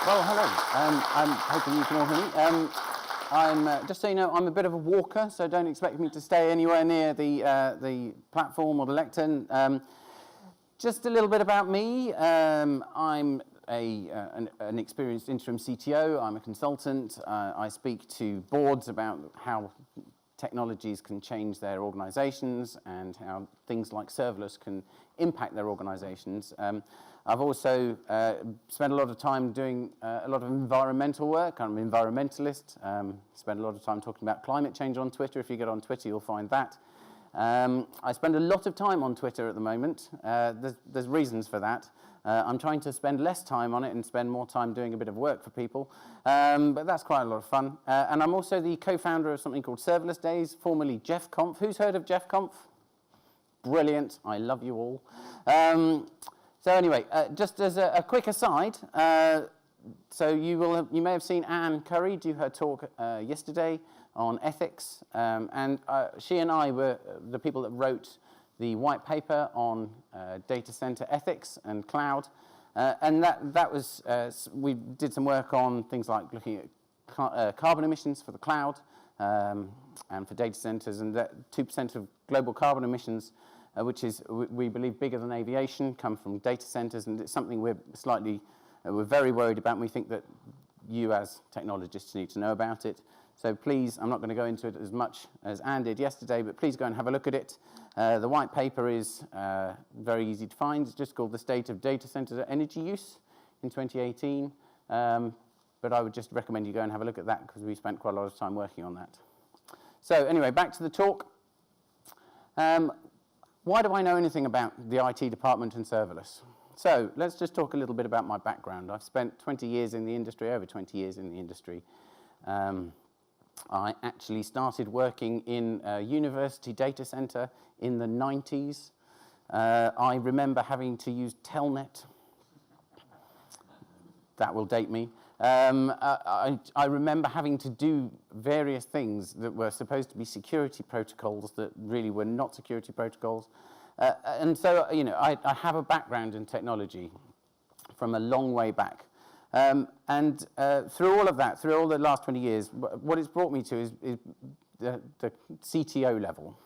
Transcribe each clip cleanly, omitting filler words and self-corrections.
Well, hello. I'm hoping you can all hear me. Just so you know, I'm a bit of a walker, so don't expect me to stay anywhere near the platform or the lectern. Just a little bit about me. I'm an experienced interim CTO. I'm a consultant. I speak to boards about how technologies can change their organizations and how things like serverless can impact their organizations. I've also spent a lot of time doing a lot of environmental work. I'm an environmentalist. Spend a lot of time talking about climate change on Twitter. If you get on Twitter, you'll find that. I spend a lot of time on Twitter at the moment. There's reasons for that. I'm trying to spend less time on it and spend more time doing a bit of work for people. But that's quite a lot of fun. And I'm also the co-founder of something called Serverless Days, formerly JeffConf. Who's heard of JeffConf? Brilliant. I love you all. So anyway, just as a quick aside, so you may have seen Anne Curry do her talk yesterday on ethics, and she and I were the people that wrote the white paper on data center ethics and cloud, and that was we did some work on things like looking at carbon emissions for the cloud and for data centers, and that 2% of global carbon emissions, which is, we believe, bigger than aviation, come from data centers, and it's something we're very worried about, and we think that you as technologists need to know about it. So please, I'm not going to go into it as much as Anne did yesterday, but please go and have a look at it. The white paper is very easy to find. It's just called The State of Data Center Energy Use in 2018. But I would just recommend you go and have a look at that because we spent quite a lot of time working on that. So anyway, back to the talk. Why do I know anything about the IT department and serverless? So let's just talk a little bit about my background. I've spent 20 years in the industry, over 20 years in the industry. I actually started working in a university data center in the 90s. I remember having to use Telnet. That will date me. I remember having to do various things that were supposed to be security protocols that really were not security protocols. And so, you know, I have a background in technology from a long way back. And through all of that, through all the last 20 years, what it's brought me to is the CTO level.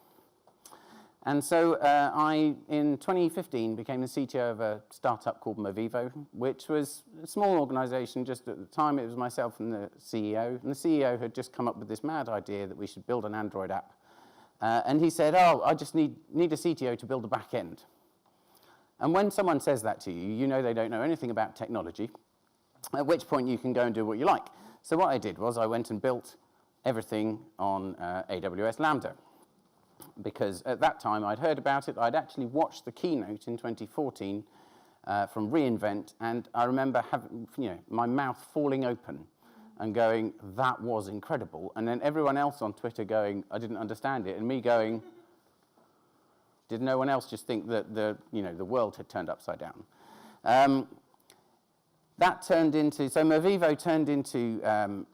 And so I, in 2015, became the CTO of a startup called Movivo, which was a small organization. Just at the time, it was myself and the CEO. And the CEO had just come up with this mad idea that we should build an Android app. And he said, oh, I just need a CTO to build a back end. And when someone says that to you, you know they don't know anything about technology, at which point you can go and do what you like. So what I did was I went and built everything on AWS Lambda. Because at that time I'd heard about it. I'd actually watched the keynote in 2014 from reInvent, and I remember having, my mouth falling open and going, that was incredible. And then everyone else on Twitter going, I didn't understand it, and me going, did no one else just think that the world had turned upside down? That turned into, so Movivo turned into an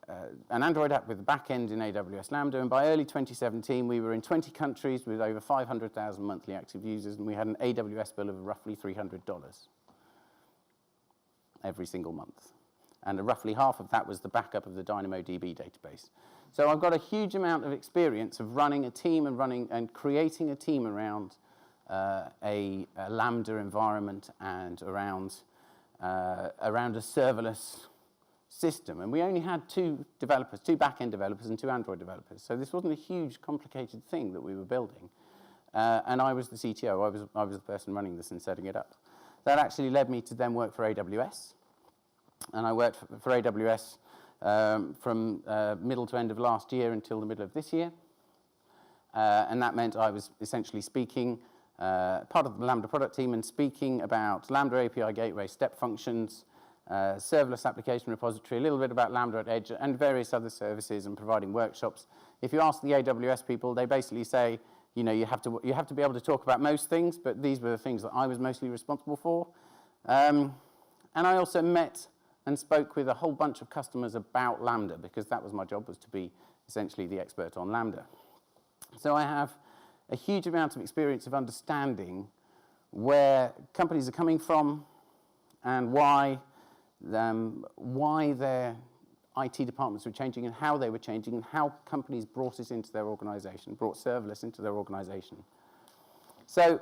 Android app with a back end in AWS Lambda, and by early 2017, we were in 20 countries with over 500,000 monthly active users, and we had an AWS bill of roughly $300 every single month. And roughly half of that was the backup of the DynamoDB database. So I've got a huge amount of experience of running a team and creating a team around a Lambda environment and around a serverless system. And we only had two developers, two back-end developers and two Android developers. So this wasn't a huge, complicated thing that we were building. And I was the CTO. I was the person running this and setting it up. That actually led me to then work for AWS. And I worked for AWS from middle to end of last year until the middle of this year. And that meant I was essentially speaking part of the Lambda product team and speaking about Lambda API gateway step functions, serverless application repository, a little bit about Lambda at Edge, and various other services, and providing workshops. If you ask the AWS people, they basically say, you have to be able to talk about most things, but these were the things that I was mostly responsible for. And I also met and spoke with a whole bunch of customers about Lambda, because that was my job, was to be essentially the expert on Lambda. So I have a huge amount of experience of understanding where companies are coming from and why why their IT departments were changing and how they were changing and how companies brought it into their organization, brought serverless into their organization. So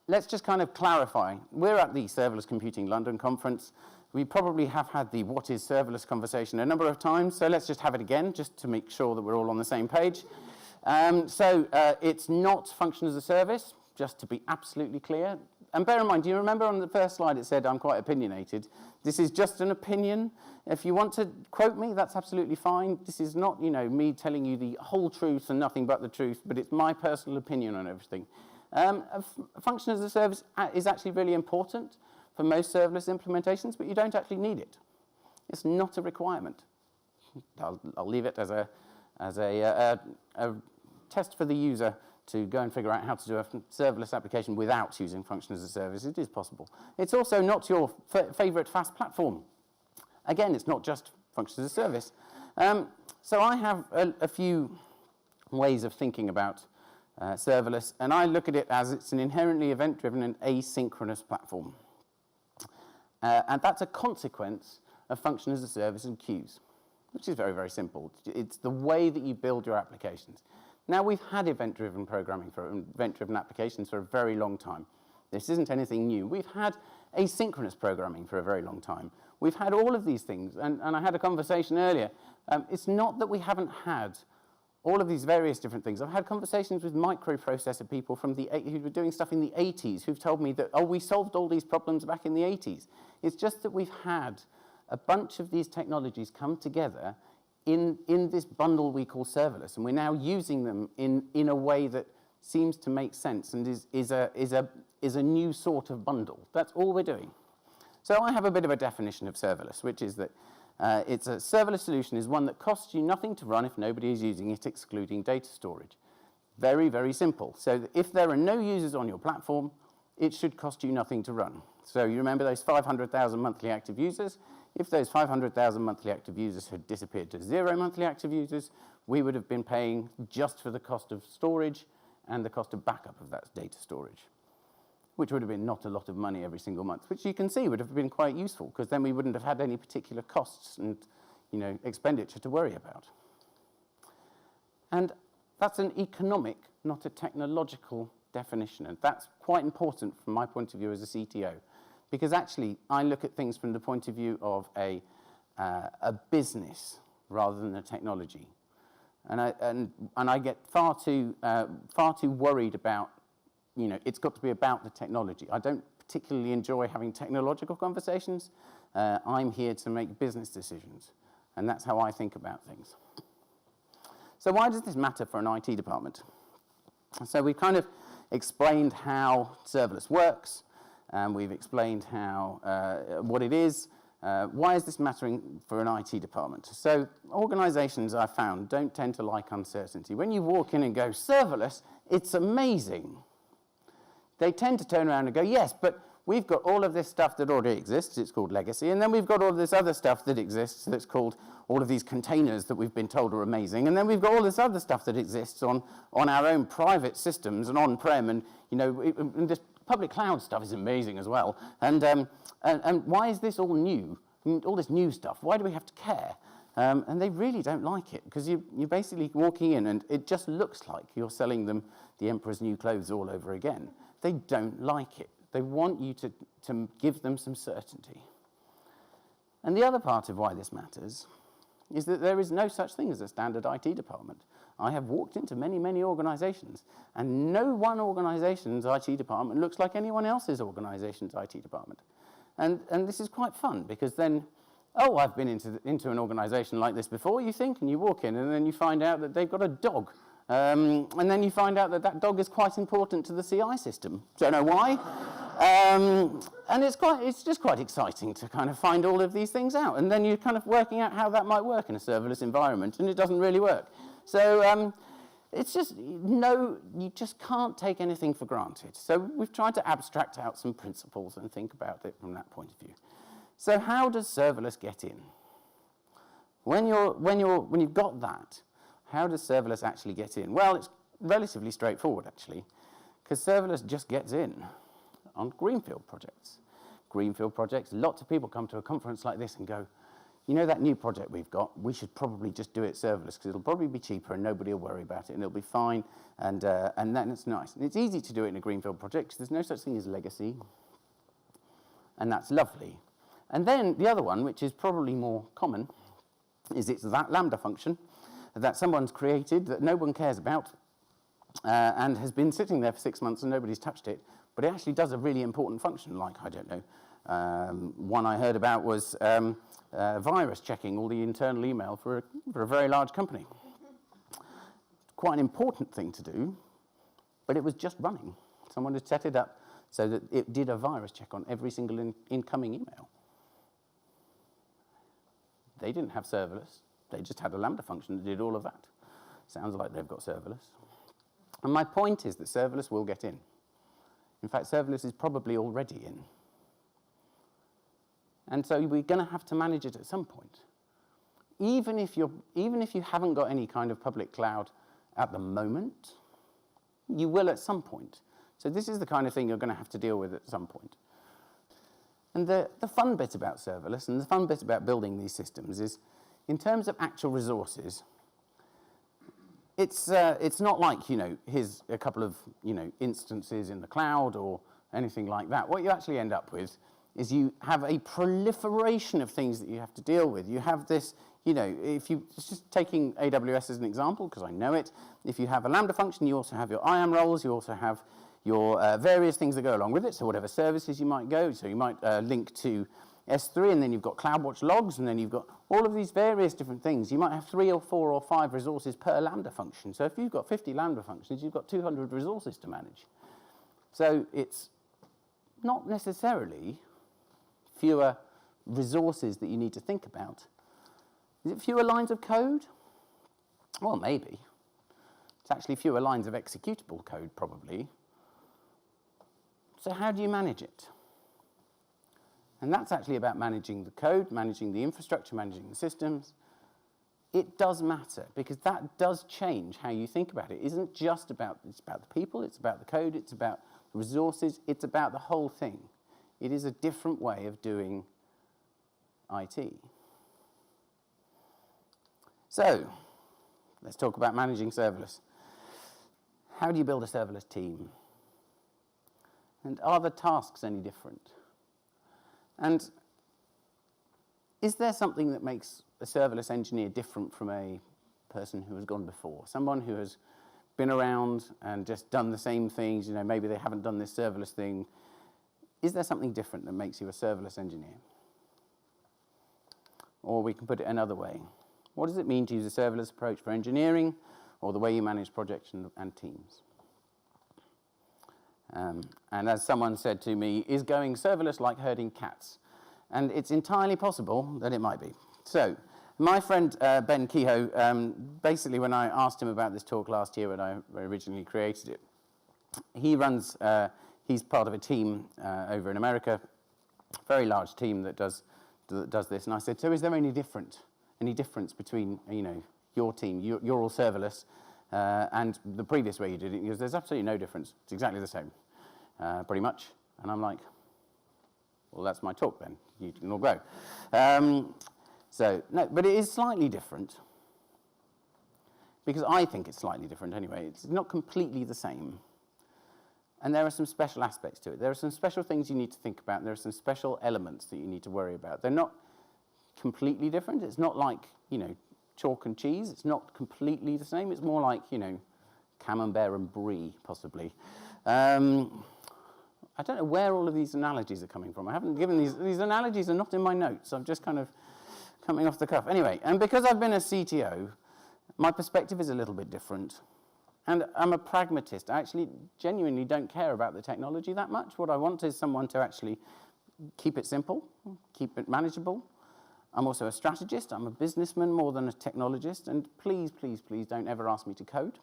let's just kind of clarify. We're at the Serverless Computing London conference. We probably have had the what is serverless conversation a number of times, so let's just have it again, just to make sure that we're all on the same page. It's not function as a service, just to be absolutely clear. And bear in mind, do you remember on the first slide it said I'm quite opinionated? This is just an opinion. If you want to quote me, that's absolutely fine. This is not, me telling you the whole truth and nothing but the truth, but it's my personal opinion on everything. Function as a service is actually really important for most serverless implementations, but you don't actually need it. It's not a requirement. I'll leave it as a test for the user to go and figure out how to do a serverless application without using function as a service. It is possible. It's also not your favorite fast platform. Again, it's not just function as a service. So I have a few ways of thinking about serverless, and I look at it as it's an inherently event-driven and asynchronous platform. And that's a consequence of function as a service and queues, which is very, very simple. It's the way that you build your applications. Now, we've had event-driven programming for event-driven applications for a very long time. This isn't anything new. We've had asynchronous programming for a very long time. We've had all of these things, and I had a conversation earlier. It's not that we haven't had all of these various different things. I've had conversations with microprocessor people from who were doing stuff in the 80s who've told me that, oh, we solved all these problems back in the 80s. It's just that we've had a bunch of these technologies come together in this bundle we call serverless, and we're now using them in a way that seems to make sense and is a new sort of bundle. That's all we're doing. So I have a bit of a definition of serverless, which is that it's a serverless solution is one that costs you nothing to run if nobody is using it, excluding data storage. Very, very simple. So if there are no users on your platform, it should cost you nothing to run. So you remember those 500,000 monthly active users? If those 500,000 monthly active users had disappeared to 0 monthly active users, we would have been paying just for the cost of storage and the cost of backup of that data storage, which would have been not a lot of money every single month, which you can see would have been quite useful, because then we wouldn't have had any particular costs and expenditure to worry about. And that's an economic, not a technological definition, and that's quite important from my point of view as a CTO, because actually I look at things from the point of view of a business rather than a technology, and I get far too worried about it's got to be about the technology. I don't particularly enjoy having technological conversations. I'm here to make business decisions, and that's how I think about things. So why does this matter for an IT department? So we've kind of explained how serverless works, and we've explained how what it is. Why is this mattering for an IT department? So organizations, I've found, don't tend to like uncertainty. When you walk in and go, serverless, it's amazing, they tend to turn around and go, yes, but we've got all of this stuff that already exists, it's called legacy, and then we've got all of this other stuff that exists that's called all of these containers that we've been told are amazing, and then we've got all this other stuff that exists on our own private systems and on-prem, and and this public cloud stuff is amazing as well. And why is this all new? All this new stuff, why do we have to care? And they really don't like it, because you're basically walking in and it just looks like you're selling them the emperor's new clothes all over again. They don't like it. They want you to give them some certainty. And the other part of why this matters is that there is no such thing as a standard IT department. I have walked into many, many organizations, and no one organization's IT department looks like anyone else's organization's IT department. And this is quite fun, because then, oh, I've been into an organization like this before, you think, and you walk in, and then you find out that they've got a dog. And then you find out that dog is quite important to the CI system. Don't know why. And it's just quite exciting to kind of find all of these things out. And then you're kind of working out how that might work in a serverless environment, and it doesn't really work. So it's just, you just can't take anything for granted. So we've tried to abstract out some principles and think about it from that point of view. So how does serverless get in? When you've got that, how does serverless actually get in? Well, it's relatively straightforward, actually, because serverless just gets in on greenfield projects. greenfield projects. Lots of people come to a conference like this and go, you know that new project we've got, we should probably just do it serverless because it'll probably be cheaper and nobody will worry about it and it'll be fine and then it's nice. And it's easy to do it in a greenfield project because there's no such thing as legacy, and that's lovely. And then the other one, which is probably more common, is it's that Lambda function that someone's created that no one cares about and has been sitting there for 6 months and nobody's touched it, but it actually does a really important function, like, I don't know, one I heard about was virus checking all the internal email for a very large company. Quite an important thing to do, but it was just running. Someone had set it up so that it did a virus check on every single incoming email. They didn't have serverless. They just had a Lambda function that did all of that. Sounds like they've got serverless. And my point is that serverless will get in. In fact, serverless is probably already in. And so we're going to have to manage it at some point. Even if you haven't got any kind of public cloud at the moment, you will at some point. So this is the kind of thing you're going to have to deal with at some point. And the fun bit about serverless and the fun bit about building these systems is, in terms of actual resources, it's not like, you know, here's a couple of, you know, instances in the cloud or anything like that. What you actually end up with is you have a proliferation of things that you have to deal with. You have this, you know, if you, just taking AWS as an example, because I know it, if you have a Lambda function, you also have your IAM roles, you also have your various things that go along with it, so whatever services you might go, so you might link to S3, and then you've got CloudWatch logs, and then you've got all of these various different things. You might have 3 or 4 or 5 resources per Lambda function. So if you've got 50 Lambda functions, you've got 200 resources to manage. So it's not necessarily fewer resources that you need to think about. Is it fewer lines of code? Well, maybe. It's actually fewer lines of executable code, probably. So how do you manage it? And that's actually about managing the code, managing the infrastructure, managing the systems. It does matter, because that does change how you think about it. It isn't just about, it's about the people, it's about the code, it's about the resources, it's about the whole thing. It is a different way of doing IT. So, let's talk about managing serverless. How do you build a serverless team? And are the tasks any different? And is there something that makes a serverless engineer different from a person who has gone before? Someone who has been around and just done the same things, you know, maybe they haven't done this serverless thing. Is there something different that makes you a serverless engineer? Or we can put it another way. What does it mean to use a serverless approach for engineering, or the way you manage projects and teams? And as someone said to me, is going serverless like herding cats? And it's entirely possible that it might be. So, my friend Ben Kehoe, basically when I asked him about this talk last year when I originally created it, he runs, he's part of a team over in America, very large team that does this. And I said, so is there any difference between, you know, your team, you're all serverless, and the previous way you did it? He goes, there's absolutely no difference. It's exactly the same, pretty much. And I'm like, well, that's my talk then. You can all go. So, no, but it is slightly different, because I think it's slightly different anyway. It's not completely the same. And there are some special aspects to it. There are some special things you need to think about. There are some special elements that you need to worry about. They're not completely different. It's not like, you know, chalk and cheese. It's not completely the same. It's more like, you know, camembert and brie, possibly. I don't know where all of these analogies are coming from. I haven't given these analogies are not in my notes. I'm just kind of coming off the cuff. Anyway, and because I've been a CTO, my perspective is a little bit different. And I'm a pragmatist. I actually genuinely don't care about the technology that much. What I want is someone to actually keep it simple, keep it manageable. I'm also a strategist. I'm a businessman more than a technologist. And please, please, please don't ever ask me to code.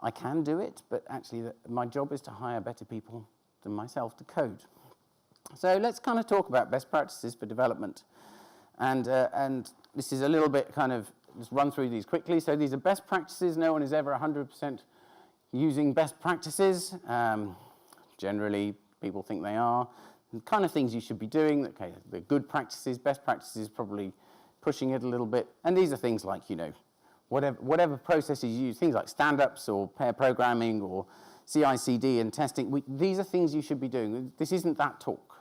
I can do it, but actually my job is to hire better people than myself to code. So let's kind of talk about best practices for development. And this is a little bit kind of, just run through these quickly. So these are best practices. No one is ever 100% using best practices. Generally, people think they are. the kind of things you should be doing, okay, the good practices, best practices, probably pushing it a little bit. And these are things like, whatever processes you use, things like stand-ups or pair programming or CI/CD and testing. These are things you should be doing. This isn't that talk,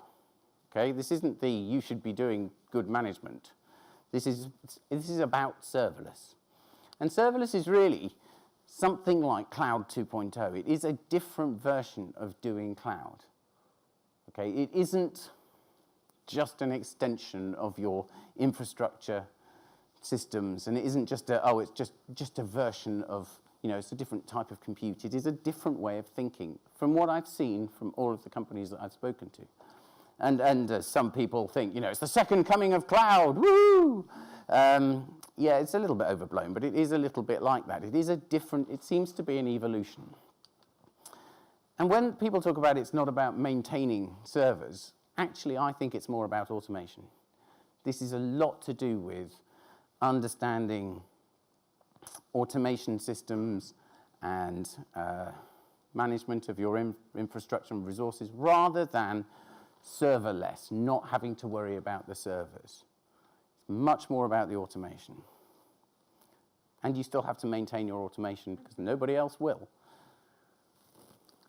okay? This isn't the you should be doing good management. This is about serverless. And serverless is really something like Cloud 2.0. It is a different version of doing cloud. Okay, it isn't just an extension of your infrastructure systems, and it isn't just it's just a version of, it's a different type of compute. It is a different way of thinking from what I've seen from all of the companies that I've spoken to. And some people think, it's the second coming of cloud, woo! Yeah, it's a little bit overblown, but it is a little bit like that. It seems to be an evolution. And when people talk about it's not about maintaining servers, actually I think it's more about automation. This is a lot to do with understanding automation systems and management of your infrastructure and resources rather than serverless, not having to worry about the servers. It's much more about the automation. And you still have to maintain your automation because nobody else will.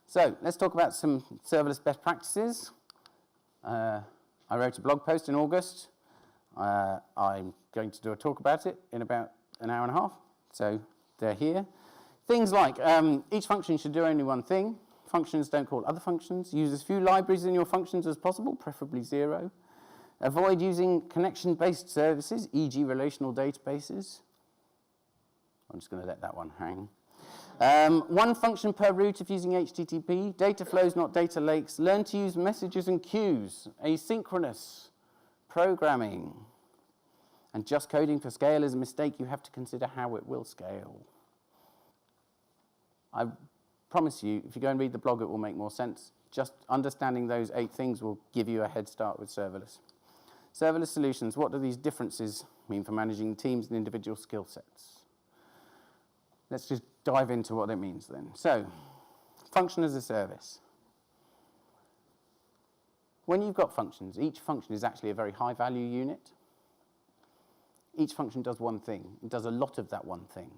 So let's talk about some serverless best practices. I wrote a blog post in August. I'm going to do a talk about it in about an hour and a half. So they're here. Things like each function should do only one thing. Functions don't call other functions. Use as few libraries in your functions as possible, preferably 0. Avoid using connection-based services, e.g. relational databases. I'm just going to let that one hang. One function per route if using HTTP. Data flows, not data lakes. Learn to use messages and queues. Asynchronous programming. And just coding for scale is a mistake. You have to consider how it will scale. I promise you, if you go and read the blog, it will make more sense. Just understanding those 8 things will give you a head start with serverless. Serverless solutions, what do these differences mean for managing teams and individual skill sets? Let's just dive into what it means then. So, function as a service. When you've got functions, each function is actually a very high-value unit. Each function does one thing. It does a lot of that one thing.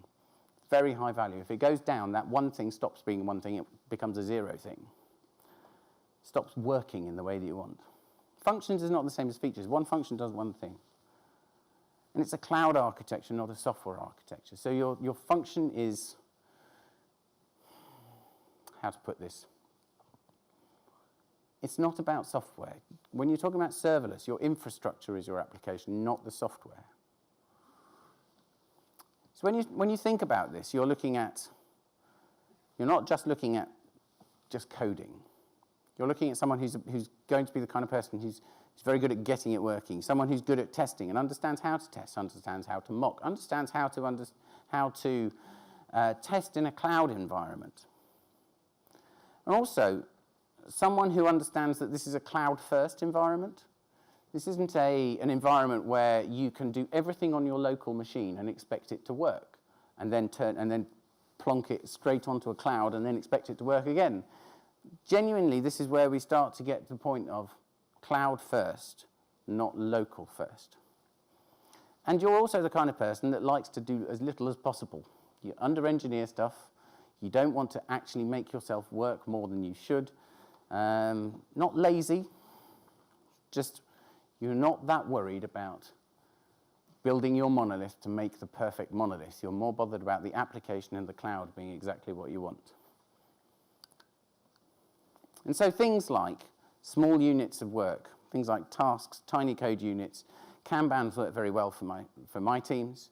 Very high value. If it goes down, that one thing stops being one thing. It becomes a 0 thing. Stops working in the way that you want. Functions is not the same as features. One function does one thing. And it's a cloud architecture, not a software architecture. So your function is, how to put this? It's not about software. When you're talking about serverless, your infrastructure is your application, not the software. So when you think about this, you're not just looking at just coding. You're looking at someone who's going to be the kind of person who's very good at getting it working, someone who's good at testing and understands how to test, understands how to mock, understands how to test in a cloud environment. And also, someone who understands that this is a cloud-first environment. This isn't an environment where you can do everything on your local machine and expect it to work, and then plonk it straight onto a cloud and then expect it to work again. Genuinely, this is where we start to get to the point of cloud first, not local first. And you're also the kind of person that likes to do as little as possible. You under-engineer stuff. You don't want to actually make yourself work more than you should. Not lazy, just you're not that worried about building your monolith to make the perfect monolith. You're more bothered about the application and the cloud being exactly what you want. And so things like small units of work, things like tasks, tiny code units, Kanbans work very well for my teams.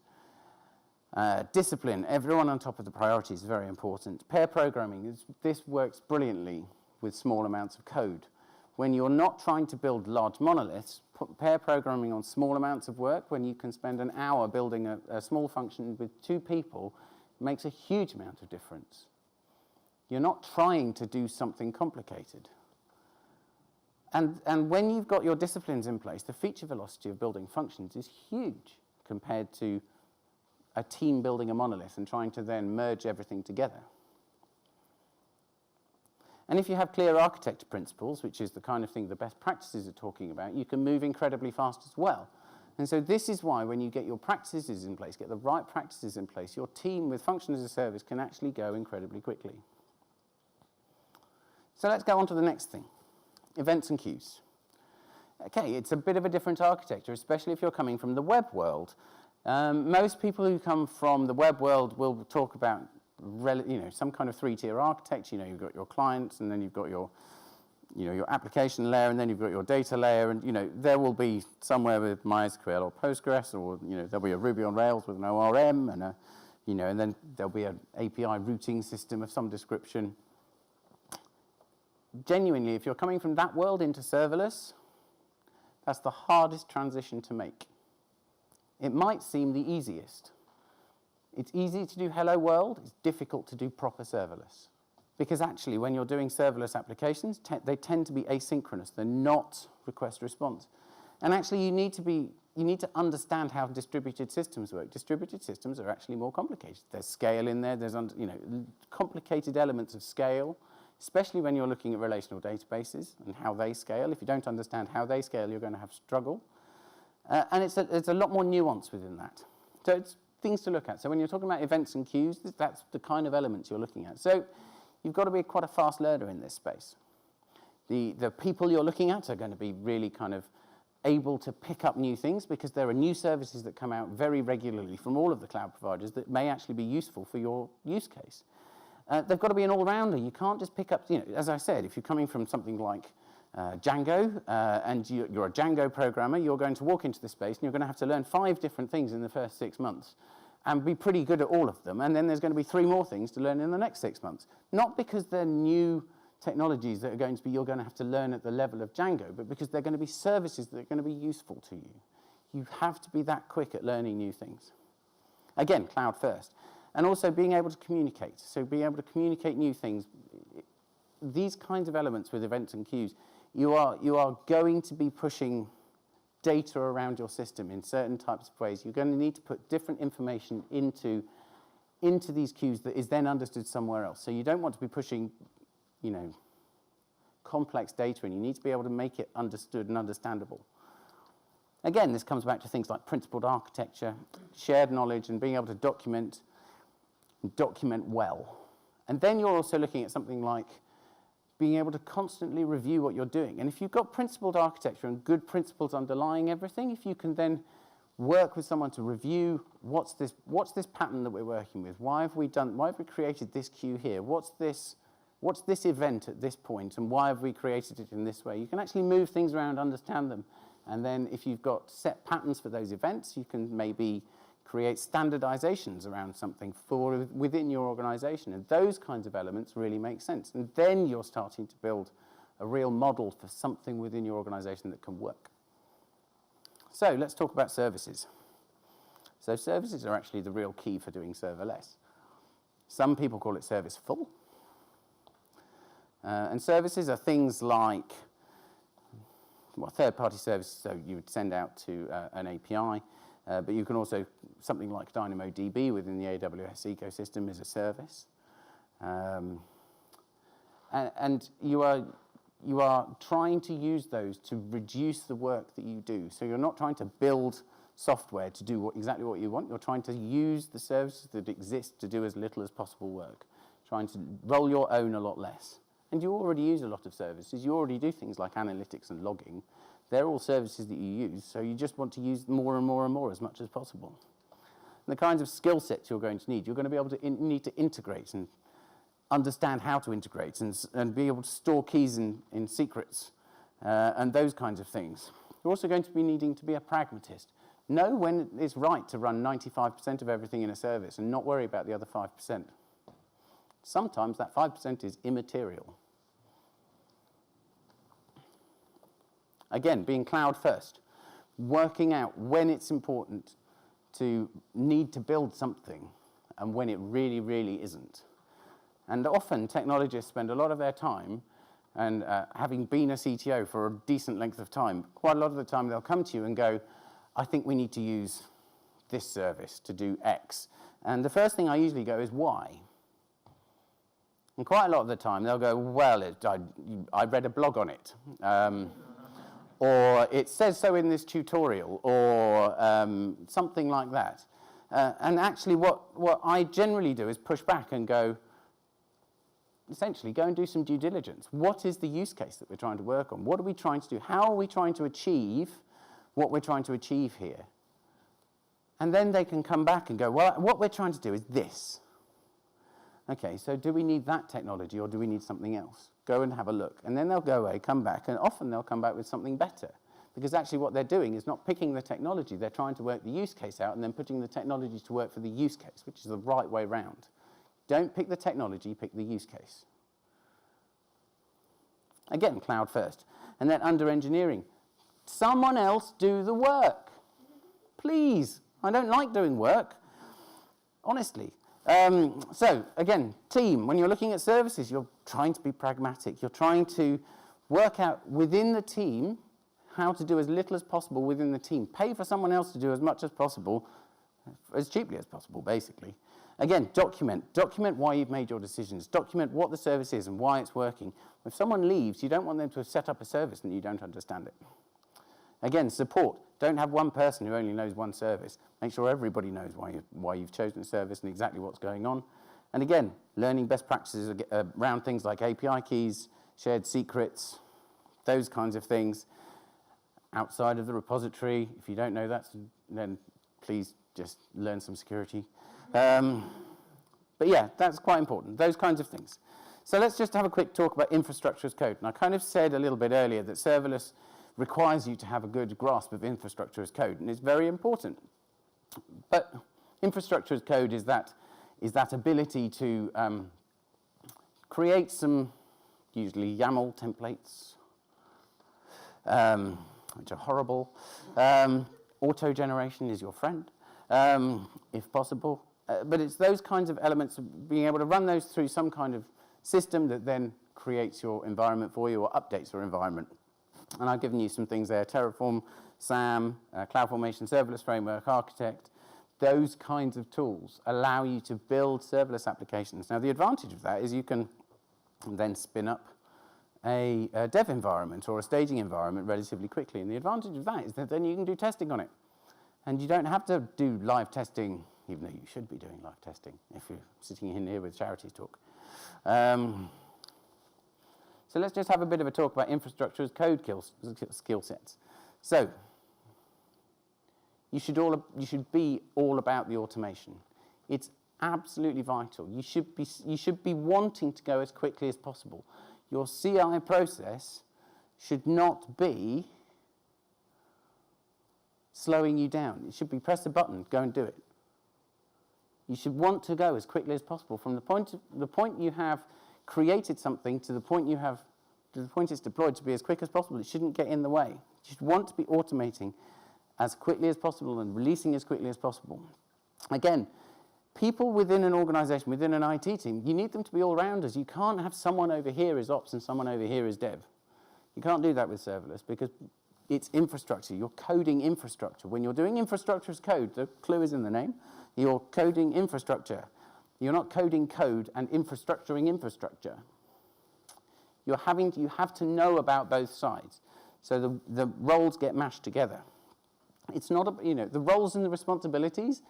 Discipline, everyone on top of the priorities is very important. Pair programming, this works brilliantly with small amounts of code. When you're not trying to build large monoliths, put pair programming on small amounts of work, when you can spend an hour building a small function with 2 people, makes a huge amount of difference. You're not trying to do something complicated. And when you've got your disciplines in place, the feature velocity of building functions is huge compared to a team building a monolith and trying to then merge everything together. And if you have clear architecture principles, which is the kind of thing the best practices are talking about, you can move incredibly fast as well. And so this is why when you get your practices in place, get the right practices in place, your team with function as a service can actually go incredibly quickly. So let's go on to the next thing, events and queues. Okay, it's a bit of a different architecture, especially if you're coming from the web world. Most people who come from the web world will talk about some kind of three-tier architecture. You've got your clients, and then you've got your application layer, and then you've got your data layer, and there will be somewhere with MySQL or Postgres, or there'll be a Ruby on Rails with an ORM, and and then there'll be an API routing system of some description. Genuinely, if you're coming from that world into serverless, that's the hardest transition to make. It might seem the easiest. It's easy to do hello world, it's difficult to do proper serverless. Because actually, when you're doing serverless applications, they tend to be asynchronous. They're not request response. And actually, you need to understand how distributed systems work. Distributed systems are actually more complicated. There's scale in there. There's complicated elements of scale, especially when you're looking at relational databases and how they scale. If you don't understand how they scale, you're going to have struggle. And it's a lot more nuance within that. So it's things to look at. So when you're talking about events and queues, that's the kind of elements you're looking at. So you've got to be quite a fast learner in this space. The people you're looking at are going to be really kind of able to pick up new things, because there are new services that come out very regularly from all of the cloud providers that may actually be useful for your use case. They've got to be an all-rounder. You can't just pick up, as I said, if you're coming from something like Django, and you're a Django programmer, you're going to walk into the space and you're going to have to learn 5 different things in the first 6 months and be pretty good at all of them. And then there's going to be 3 more things to learn in the next 6 months. Not because they're new technologies that are going to be, you're going to have to learn at the level of Django, but because they're going to be services that are going to be useful to you. You have to be that quick at learning new things. Again, cloud first. And also being able to communicate. So being able to communicate new things. These kinds of elements with events and queues, you are going to be pushing data around your system in certain types of ways. You're going to need to put different information into these queues that is then understood somewhere else. So you don't want to be pushing, complex data, and you need to be able to make it understood and understandable. Again, this comes back to things like principled architecture, shared knowledge, and being able to document well. And then you're also looking at something like being able to constantly review what you're doing. And if you've got principled architecture and good principles underlying everything, if you can then work with someone to review what's this pattern that we're working with? Why have we created this queue here? What's this event at this point, and why have we created it in this way? You can actually move things around, understand them. And then if you've got set patterns for those events, you can maybe create standardizations around something within your organization. And those kinds of elements really make sense. And then you're starting to build a real model for something within your organization that can work. So let's talk about services. So services are actually the real key for doing serverless. Some people call it serviceful. And services are things like third-party services, so you would send out to an API. But you can also, something like DynamoDB within the AWS ecosystem is a service. And you are trying to use those to reduce the work that you do. So you're not trying to build software to do exactly what you want. You're trying to use the services that exist to do as little as possible work. Trying to roll your own a lot less. And you already use a lot of services. You already do things like analytics and logging. They're all services that you use, so you just want to use more and more and more as much as possible. And the kinds of skill sets you're going to need, you're going to be able to need to integrate and understand how to integrate and be able to store keys in secrets and those kinds of things. You're also going to be needing to be a pragmatist. Know when it's right to run 95% of everything in a service and not worry about the other 5%. Sometimes that 5% is immaterial. Again, being cloud first, working out when it's important to need to build something and when it really, really isn't. And often technologists spend a lot of their time, and having been a CTO for a decent length of time, quite a lot of the time they'll come to you and go, I think we need to use this service to do X. And the first thing I usually go is why? And quite a lot of the time, they'll go, well, I read a blog on it. Or it says so in this tutorial, or something like that. And actually what I generally do is push back and go, essentially, go and do some due diligence. What is the use case that we're trying to work on? What are we trying to do? How are we trying to achieve what we're trying to achieve here? And then they can come back and go, well, what we're trying to do is this. Okay, so do we need that technology or do we need something else? Go and have a look. And then they'll go away, come back, and often they'll come back with something better. Because actually what they're doing is not picking the technology, they're trying to work the use case out and then putting the technology to work for the use case, which is the right way round. Don't pick the technology, pick the use case. Again, cloud first. And then under engineering, someone else do the work. Please, I don't like doing work, honestly. So, again, team, when you're looking at services, you're trying to be pragmatic. You're trying to work out within the team how to do as little as possible within the team. Pay for someone else to do as much as possible, as cheaply as possible, basically. Again, document. Document why you've made your decisions. Document what the service is and why it's working. If someone leaves, you don't want them to have set up a service and you don't understand it. Again, support. Don't have one person who only knows one service. Make sure everybody knows why you've chosen a service and exactly what's going on. And again, learning best practices around things like API keys, shared secrets, those kinds of things. Outside of the repository, if you don't know that, then please just learn some security. But yeah, that's quite important, those kinds of things. So let's just have a quick talk about infrastructure as code. And I kind of said a little bit earlier that serverless requires you to have a good grasp of infrastructure as code, and it's very important. But infrastructure as code is that ability to create some, usually YAML templates, which are horrible. Auto-generation is your friend, if possible. But it's those kinds of elements of being able to run those through some kind of system that then creates your environment for you or updates your environment. And I've given you some things there: Terraform, SAM, CloudFormation, Serverless Framework, Architect. Those kinds of tools allow you to build serverless applications. Now, the advantage of that is you can then spin up a dev environment or a staging environment relatively quickly. And the advantage of that is that then you can do testing on it. And you don't have to do live testing, even though you should be doing live testing if you're sitting in here with charities talk. So let's just have a bit of a talk about infrastructure as code skill sets. So you should be all about the automation. It's absolutely vital. You should be wanting to go as quickly as possible. Your CI process should not be slowing you down. It should be press a button, go and do it. You should want to go as quickly as possible from the point you have created something to the point it's deployed, to be as quick as possible. It shouldn't get in the way. You should want to be automating as quickly as possible and releasing as quickly as possible. Again, people within an organization, within an IT team, you need them to be all-rounders. You can't have someone over here is ops and someone over here is dev. You can't do that with serverless because it's infrastructure. You're coding infrastructure. When you're doing infrastructure as code, the clue is in the name, you're coding infrastructure. You're not coding code and infrastructuring infrastructure. You have to know about both sides. So the roles get mashed together. It's not, the roles and the responsibilities,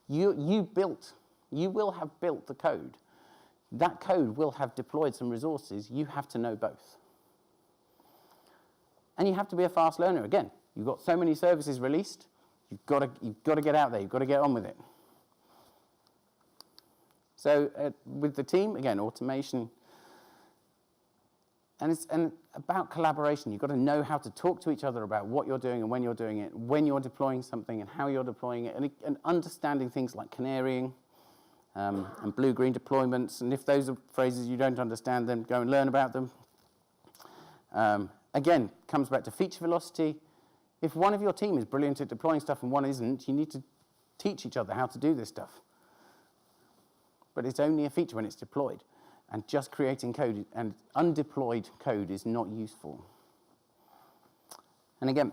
you will have built the code. That code will have deployed some resources. You have to know both. And you have to be a fast learner. Again, you've got so many services released, you've got to get out there, you've got to get on with it. So with the team, again, automation. And it's about collaboration. You've got to know how to talk to each other about what you're doing and when you're doing it, when you're deploying something and how you're deploying it, and understanding things like canarying and blue-green deployments. And if those are phrases you don't understand, then go and learn about them. Again, comes back to feature velocity. If one of your team is brilliant at deploying stuff and one isn't, you need to teach each other how to do this stuff. But it's only a feature when it's deployed. And just creating code and undeployed code is not useful. And again,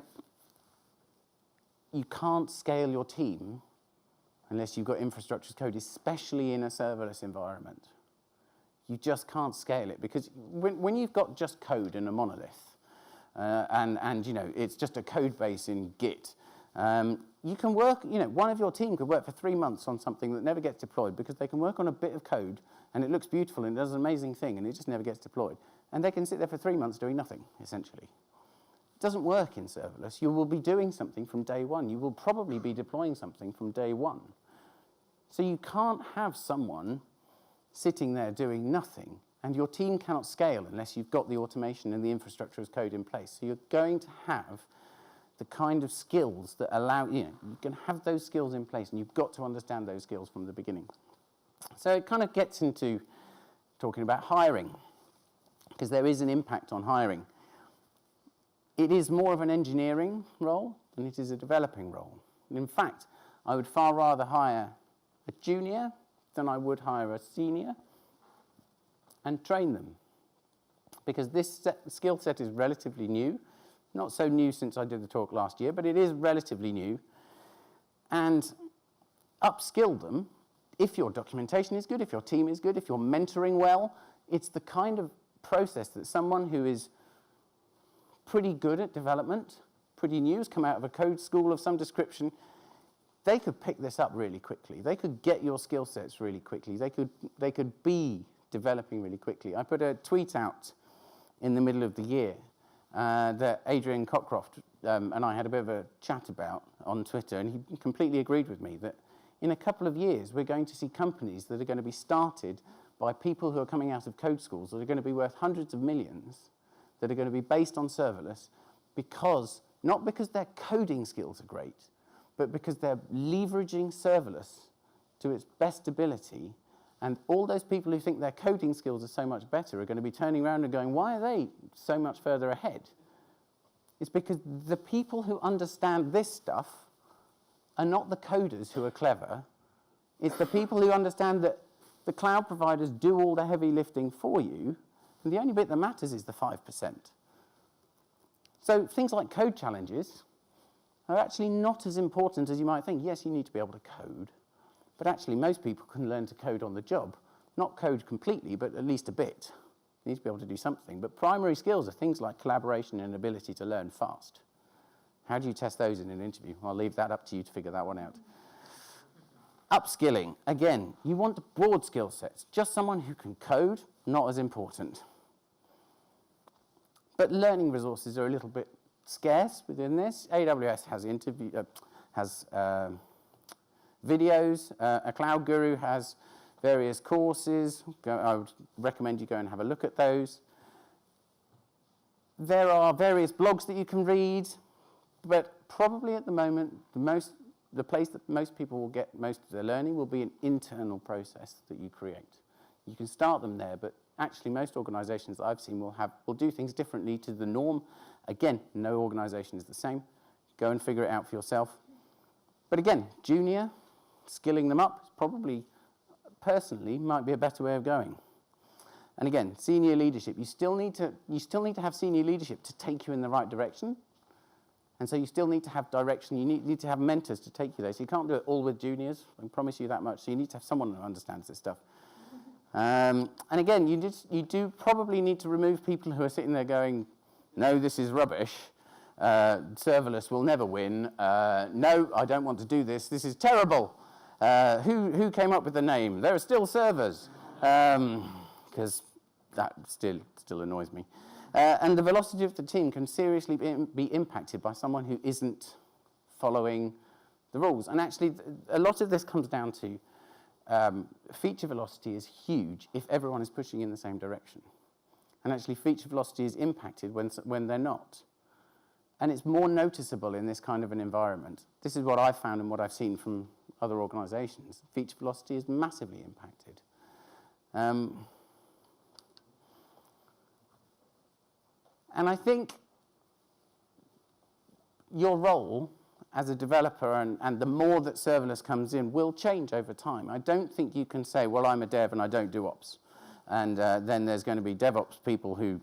you can't scale your team unless you've got infrastructure as code, especially in a serverless environment. you just can't scale it, because when you've got just code in a monolith, and you know, it's just a code base in Git, you can work, you know, one of your team could work for 3 months on something that never gets deployed, because they can work on a bit of code and it looks beautiful and it does an amazing thing and it just never gets deployed. And they can sit there for 3 months doing nothing, essentially. It doesn't work in serverless. You will be doing something from day one. You will probably be deploying something from day one. So you can't have someone sitting there doing nothing, and your team cannot scale unless you've got the automation and the infrastructure as code in place. So you're going to have the kind of skills that allow, you know, you can have those skills in place, and you've got to understand those skills from the beginning. So it kind of gets into talking about hiring, because there is an impact on hiring. It is more of an engineering role than it is a developing role. And in fact, I would far rather hire a junior than I would hire a senior and train them, because this skill set is relatively new. Not so new since I did the talk last year, but it is relatively new. And upskill them if your documentation is good, if your team is good, if you're mentoring well. It's the kind of process that someone who is pretty good at development, pretty new, has come out of a code school of some description, they could pick this up really quickly. They could get your skill sets really quickly. They could be developing really quickly. I put a tweet out in the middle of the year that Adrian Cockcroft and I had a bit of a chat about on Twitter, and he completely agreed with me that in a couple of years we're going to see companies that are going to be started by people who are coming out of code schools that are going to be worth hundreds of millions, that are going to be based on serverless, because, not because their coding skills are great, but because they're leveraging serverless to its best ability. And all those people who think their coding skills are so much better are going to be turning around and going, why are they so much further ahead? It's because the people who understand this stuff are not the coders who are clever. It's the people who understand that the cloud providers do all the heavy lifting for you, and the only bit that matters is the 5%. So things like code challenges are actually not as important as you might think. Yes, you need to be able to code, but actually most people can learn to code on the job. Not code completely, but at least a bit. You need to be able to do something. But primary skills are things like collaboration and ability to learn fast. How do you test those in an interview? I'll leave that up to you to figure that one out. Upskilling. Again, you want broad skill sets. Just someone who can code, not as important. But learning resources are a little bit scarce within this. AWS has videos. A Cloud Guru has various courses. I would recommend you go and have a look at those. There are various blogs that you can read, but probably at the moment, the place that most people will get most of their learning will be an internal process that you create. You can start them there, but actually most organizations that I've seen will do things differently to the norm. Again, no organization is the same. Go and figure it out for yourself. But again, junior, skilling them up, probably, personally, might be a better way of going. And again, senior leadership. You still need to have senior leadership to take you in the right direction. And so you still need to have direction. You need to have mentors to take you there. So you can't do it all with juniors. I can promise you that much. So you need to have someone who understands this stuff. And again, you do probably need to remove people who are sitting there going, no, this is rubbish. Serverless will never win. No, I don't want to do this. This is terrible. Who came up with the name? There are still servers. Because that still annoys me. And the velocity of the team can seriously be impacted by someone who isn't following the rules. And actually, a lot of this comes down to feature velocity is huge if everyone is pushing in the same direction. And actually, feature velocity is impacted when they're not. And it's more noticeable in this kind of an environment. This is what I've found and what I've seen from other organizations. Feature velocity is massively impacted. And I think your role as a developer and the more that serverless comes in will change over time. I don't think you can say, well, I'm a dev and I don't do ops. And then there's going to be DevOps people who,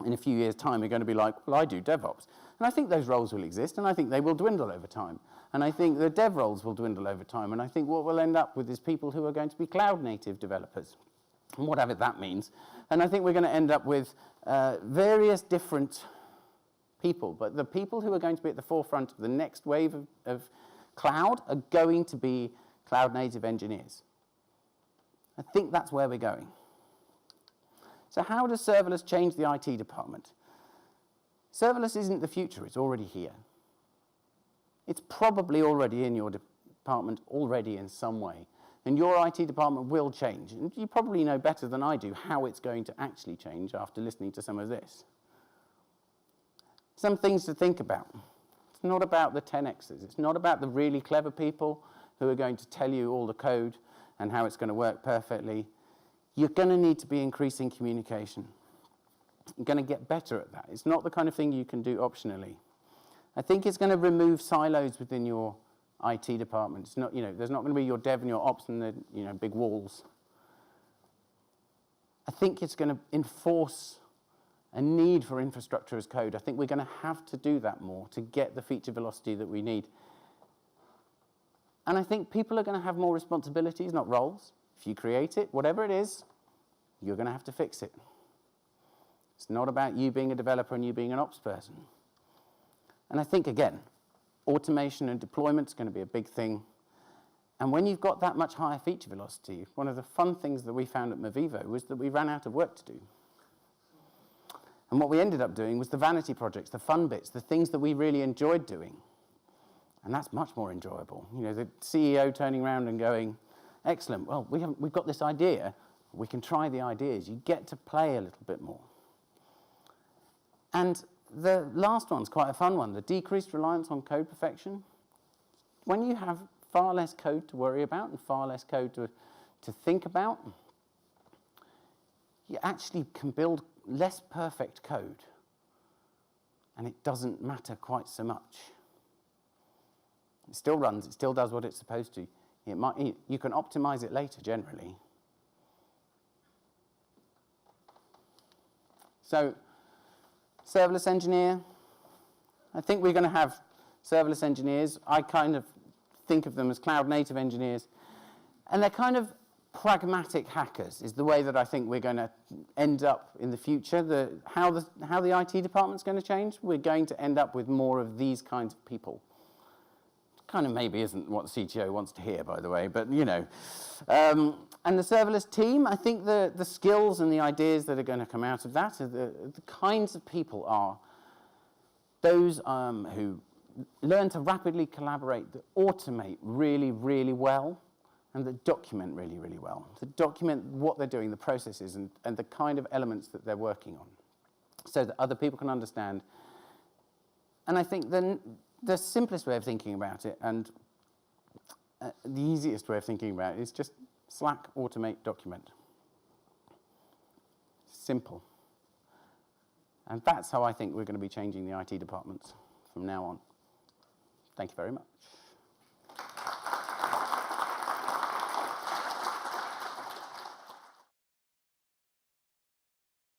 in a few years' time, are going to be like, well, I do DevOps. And I think those roles will exist, and I think they will dwindle over time. And I think the dev roles will dwindle over time. And I think what we'll end up with is people who are going to be cloud-native developers. and whatever that means. And I think we're going to end up with various different people, but the people who are going to be at the forefront of the next wave of cloud are going to be cloud native engineers. I think that's where we're going. So how does serverless change the IT department? Serverless isn't the future, it's already here. It's probably already in your department already in some way. And your IT department will change. And you probably know better than I do how it's going to actually change after listening to some of this. Some things to think about. It's not about the 10Xs. It's not about the really clever people who are going to tell you all the code and how it's going to work perfectly. You're going to need to be increasing communication. You're going to get better at that. It's not the kind of thing you can do optionally. I think it's going to remove silos within your IT department. It's not, there's not going to be your dev and your ops and the, big walls. I think it's going to enforce a need for infrastructure as code. I think we're going to have to do that more to get the feature velocity that we need. And I think people are going to have more responsibilities, not roles. If you create it, whatever it is, you're going to have to fix it. It's not about you being a developer and you being an ops person. And I think, again, automation and deployment is going to be a big thing. And when you've got that much higher feature velocity, one of the fun things that we found at Movivo was that we ran out of work to do. And what we ended up doing was the vanity projects, the fun bits, the things that we really enjoyed doing. And that's much more enjoyable. The CEO turning around and going, excellent, well, we've got this idea. We can try the ideas. You get to play a little bit more. And the last one's quite a fun one, the decreased reliance on code perfection. When you have far less code to worry about and far less code to think about, you actually can build less perfect code. And it doesn't matter quite so much. It still runs, it still does what it's supposed to. You can optimize it later, generally. So, serverless engineer, I think we're going to have serverless engineers. I kind of think of them as cloud native engineers. And they're kind of pragmatic hackers is the way that I think we're going to end up in the future. How the IT department's going to change, we're going to end up with more of these kinds of people. Kind of maybe isn't what the CTO wants to hear, by the way, but and the serverless team, I think the skills and the ideas that are going to come out of that are the kinds of people are those who learn to rapidly collaborate, that automate really, really well, and that document really, really well. To document what they're doing, the processes, and the kind of elements that they're working on, so that other people can understand. And I think the simplest way of thinking about it, and the easiest way of thinking about it, is just Slack, automate, document. Simple. And that's how I think we're going to be changing the IT departments from now on. Thank you very much.